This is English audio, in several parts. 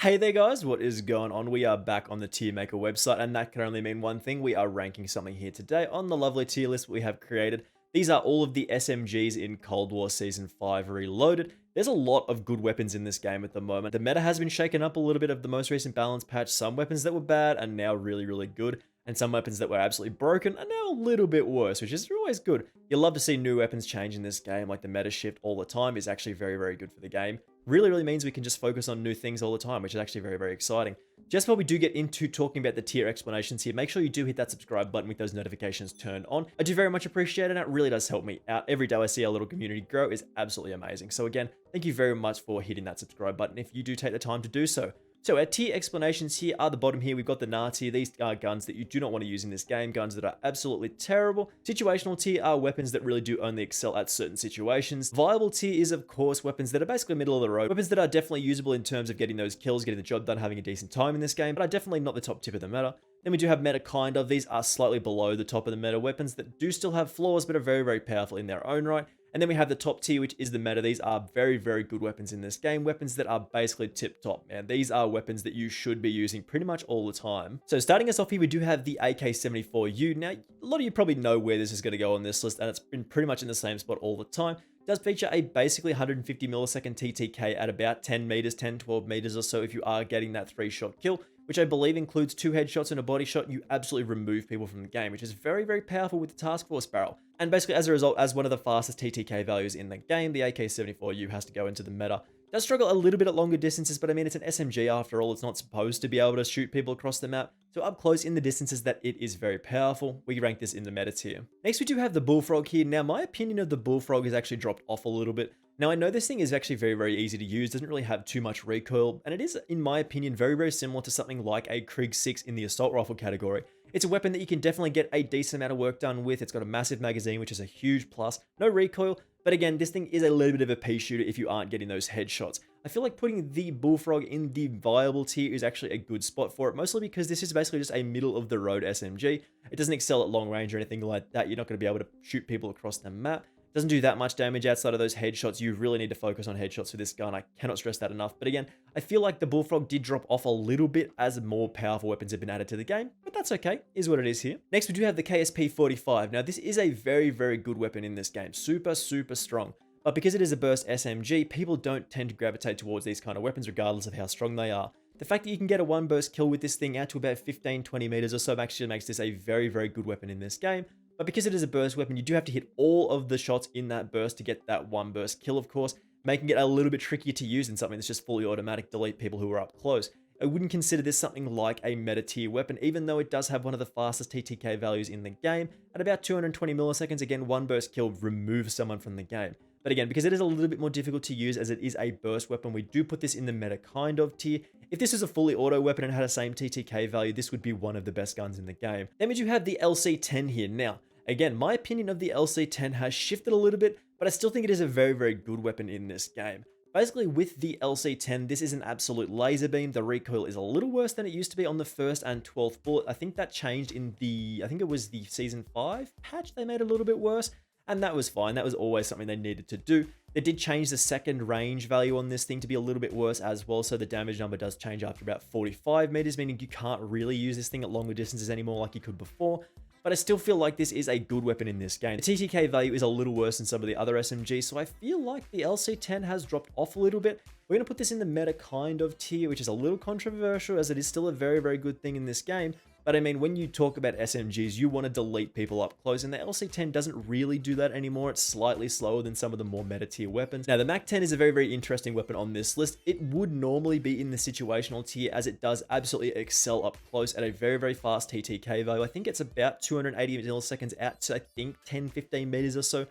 Hey there guys, what is going on? We are back on the tier maker website, and that can only mean one thing. We are ranking something here today on the lovely tier list we have created. These are all of the SMGs in Cold War Season 5 Reloaded. There's a lot of good weapons in this game at the moment. The meta has been shaken up a little bit of the most recent balance patch. Some weapons that were bad are now really good, and some weapons that were absolutely broken are now a little bit worse, which is always good. You love to see new weapons change in this game, like the meta shift all the time is actually very good for the game. Really means we can just focus on new things all the time, which is actually very exciting. Just before we do get into talking about the tier explanations here, make sure you do hit that subscribe button with those notifications turned on. I do very much appreciate it, and it really does help me out. Every day I see our little community grow is absolutely amazing. So again, thank you very much for hitting that subscribe button if you do take the time to do so. So our tier explanations here are the bottom here. We've got the NAR tier. These are guns that you do not want to use in this game, guns that are absolutely terrible. Situational tier are weapons that really do only excel at certain situations. Viable tier is, of course, weapons that are basically middle of the road. Weapons that are definitely usable in terms of getting those kills, getting the job done, having a decent time in this game, but are definitely not the top tip of the meta. Then we do have meta kind of. These are slightly below the top of the meta. Weapons that do still have flaws, but are very powerful in their own right. And then we have the top tier, which is the meta. These are very good weapons in this game. Weapons that are basically tip top, man. These are weapons that you should be using pretty much all the time. So starting us off here, we do have the AK-74U. Now, a lot of you probably know where this is going to go on this list, and it's been pretty much in the same spot all the time. It does feature a basically 150 millisecond TTK at about 10 meters, 10-12 meters or so if you are getting that 3-shot kill, which I believe includes 2 headshots and a body shot. You absolutely remove people from the game, which is very powerful with the task force barrel. And basically, as a result, as one of the fastest TTK values in the game, the AK-74U has to go into the meta. It does struggle a little bit at longer distances, but I mean, it's an SMG after all. It's not supposed to be able to shoot people across the map. So up close in the distances that it is very powerful. We rank this in the meta tier. Next, we do have the Bullfrog here. Now, my opinion of the Bullfrog has actually dropped off a little bit. Now, I know this thing is actually very easy to use, doesn't really have too much recoil, and it is, in my opinion, very similar to something like a Krieg 6 in the assault rifle category. It's a weapon that you can definitely get a decent amount of work done with. It's got a massive magazine, which is a huge plus. No recoil, but again, this thing is a little bit of a pea shooter if you aren't getting those headshots. I feel like putting the Bullfrog in the viable tier is actually a good spot for it, mostly because this is basically just a middle-of-the-road SMG. It doesn't excel at long range or anything like that. You're not going to be able to shoot people across the map. Doesn't do that much damage outside of those headshots. You really need to focus on headshots for this gun. I cannot stress that enough. But again, I feel like the Bullfrog did drop off a little bit as more powerful weapons have been added to the game, but that's okay, is what it is here. Next, we do have the KSP-45. Now, this is a very good weapon in this game. Super strong. But because it is a burst SMG, people don't tend to gravitate towards these kind of weapons regardless of how strong they are. The fact that you can get a one burst kill with this thing out to about 15-20 meters or so actually makes this a very good weapon in this game. But because it is a burst weapon, you do have to hit all of the shots in that burst to get that one burst kill, of course, making it a little bit trickier to use than something that's just fully automatic delete people who are up close. I wouldn't consider this something like a meta tier weapon, even though it does have one of the fastest TTK values in the game. At about 220 milliseconds, again, one burst kill removes someone from the game. But again, because it is a little bit more difficult to use as it is a burst weapon, we do put this in the meta kind of tier. If this was a fully auto weapon and had the same TTK value, this would be one of the best guns in the game. Then we do have the LC-10 here. Now, again, my opinion of the LC-10 has shifted a little bit, but I still think it is a very good weapon in this game. Basically, with the LC-10, this is an absolute laser beam. The recoil is a little worse than it used to be on the 1st and 12th bullet. I think that changed in the, I think it was the Season 5 patch they made a little bit worse. And that was fine. That was always something they needed to do. They did change the second range value on this thing to be a little bit worse as well. So the damage number does change after about 45 meters, meaning you can't really use this thing at longer distances anymore like you could before. But I still feel like this is a good weapon in this game. The TTK value is a little worse than some of the other SMGs, so I feel like the LC-10 has dropped off a little bit. We're going to put this in the meta kind of tier, which is a little controversial as it is still a very good thing in this game. But I mean, when you talk about SMGs, you want to delete people up close, and the LC-10 doesn't really do that anymore. It's slightly slower than some of the more meta tier weapons. Now, the MAC-10 is a very interesting weapon on this list. It would normally be in the situational tier as it does absolutely excel up close at a very fast TTK value. I think it's about 280 milliseconds out to, I think, 10-15 meters or so.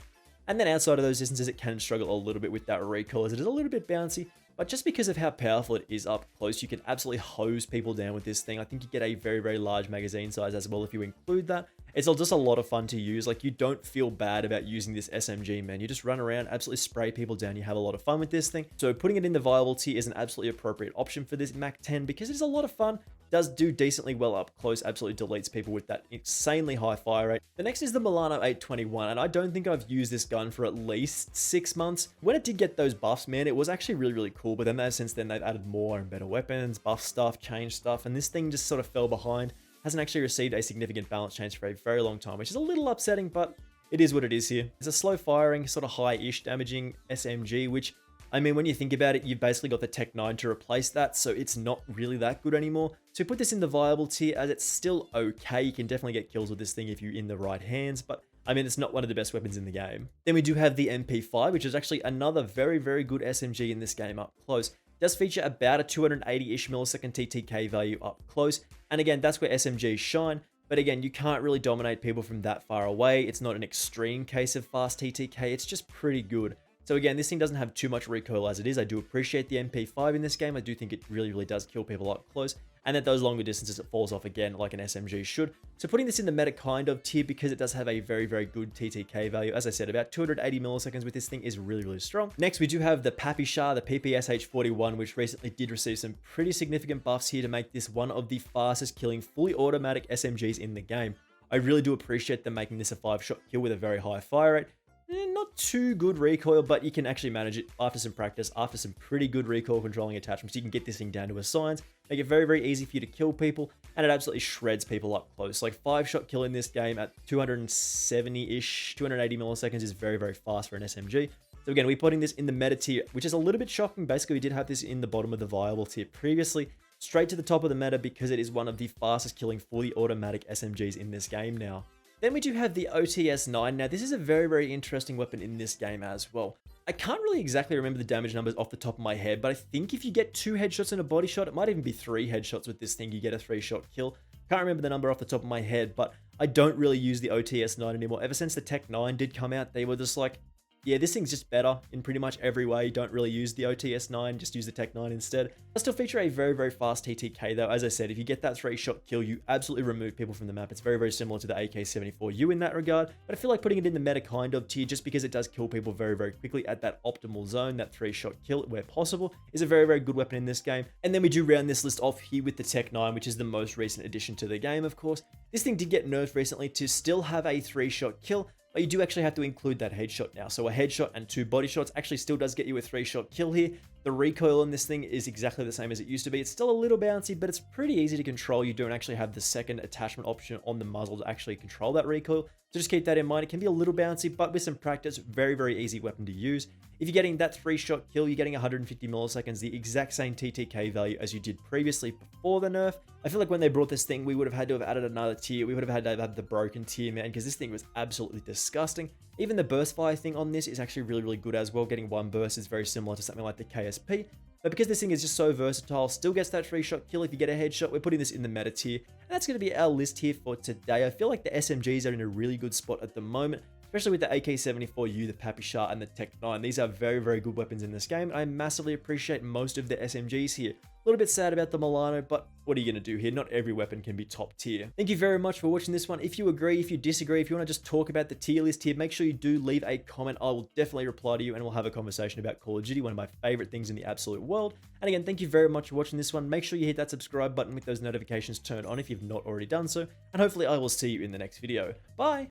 And then outside of those distances, it can struggle a little bit with that recoil as it is a little bit bouncy. But just because of how powerful it is up close, you can absolutely hose people down with this thing. I think you get a very large magazine size as well if you include that. It's just a lot of fun to use. Like, you don't feel bad about using this SMG, man. You just run around, absolutely spray people down. You have a lot of fun with this thing. So putting it in the viable tier is an absolutely appropriate option for this MAC-10 because it is a lot of fun. does do decently well up close, absolutely deletes people with that insanely high fire rate. The next is the Milano 821, and I don't think I've used this gun for at least 6 months. When it did get those buffs, man, it was actually really cool, but then since then they've added more and better weapons, buff stuff, changed stuff, and this thing just sort of fell behind. Hasn't actually received a significant balance change for a very long time, which is a little upsetting, but it is what it is here. It's a slow firing, sort of high-ish damaging SMG, which, I mean, when you think about it, you've basically got the Tech 9 to replace that, so it's not really that good anymore. So put this in the viable tier, as it's still okay. You can definitely get kills with this thing if you're in the right hands, but I mean, it's not one of the best weapons in the game. Then we do have the MP5, which is actually another very good SMG in this game up close. It does feature about a 280-ish millisecond TTK value up close, and again, that's where SMGs shine. But again, you can't really dominate people from that far away. It's not an extreme case of fast TTK, it's just pretty good. So again, this thing doesn't have too much recoil as it is. I do appreciate the MP5 in this game. I do think it really does kill people up close. And at those longer distances, it falls off again like an SMG should. So putting this in the meta kind of tier because it does have a very good TTK value. As I said, about 280 milliseconds with this thing is really strong. Next, we do have the PPsh, the PPsh 41, which recently did receive some pretty significant buffs here to make this one of the fastest killing fully automatic SMGs in the game. I really do appreciate them making this a 5-shot kill with a very high fire rate. Not too good recoil, but you can actually manage it after some practice, after some pretty good recoil controlling attachments. You can get this thing down to a science, make it very easy for you to kill people, and it absolutely shreds people up close. Like 5-shot kill in this game at 270-ish, 280 milliseconds is very fast for an SMG. So again, we're putting this in the meta tier, which is a little bit shocking. Basically, we did have this in the bottom of the viable tier previously, straight to the top of the meta because it is one of the fastest killing fully automatic SMGs in this game now. Then we do have the OTS-9. Now, this is a very interesting weapon in this game as well. I can't really exactly remember the damage numbers off the top of my head, but I think if you get 2 headshots and a body shot, it might even be 3 headshots with this thing, you get a 3-shot kill. Can't remember the number off the top of my head, but I don't really use the OTS-9 anymore. Ever since the Tech 9 did come out, they were just like, yeah, this thing's just better in pretty much every way. Don't really use the OTS-9, just use the Tech 9 instead. I still feature a very fast TTK though. As I said, if you get that 3-shot kill, you absolutely remove people from the map. It's very similar to the AK-74U in that regard, but I feel like putting it in the meta kind of tier just because it does kill people very quickly at that optimal zone. That 3-shot kill where possible is a very good weapon in this game. And then we do round this list off here with the Tech 9, which is the most recent addition to the game, of course. This thing did get nerfed recently to still have a 3-shot kill, but you do actually have to include that headshot now. So a headshot and 2 body shots actually still does get you a 3-shot kill here. The recoil on this thing is exactly the same as it used to be. It's still a little bouncy, but it's pretty easy to control. You don't actually have the second attachment option on the muzzle to actually control that recoil. So just keep that in mind. It can be a little bouncy, but with some practice, very easy weapon to use. If you're getting that 3-shot kill, you're getting 150 milliseconds, the exact same TTK value as you did previously before the nerf. I feel like when they brought this thing, we would have had to have added another tier. We would have had to have the broken tier, man, because this thing was absolutely disgusting. Even the burst fire thing on this is actually really good as well. Getting 1 burst is very similar to something like the KSP. But because this thing is just so versatile, still gets that 3-shot kill if you get a headshot, we're putting this in the meta tier. And that's going to be our list here for today. I feel like the SMGs are in a really good spot at the moment, especially with the AK-74U, the PPsh, and the Tech 9. These are very good weapons in this game. I massively appreciate most of the SMGs here. A little bit sad about the Milano, but what are you going to do here? Not every weapon can be top tier. Thank you very much for watching this one. If you agree, if you disagree, if you want to just talk about the tier list here, make sure you do leave a comment. I will definitely reply to you and we'll have a conversation about Call of Duty, one of my favorite things in the absolute world. And again, thank you very much for watching this one. Make sure you hit that subscribe button with those notifications turned on if you've not already done so. And hopefully I will see you in the next video. Bye!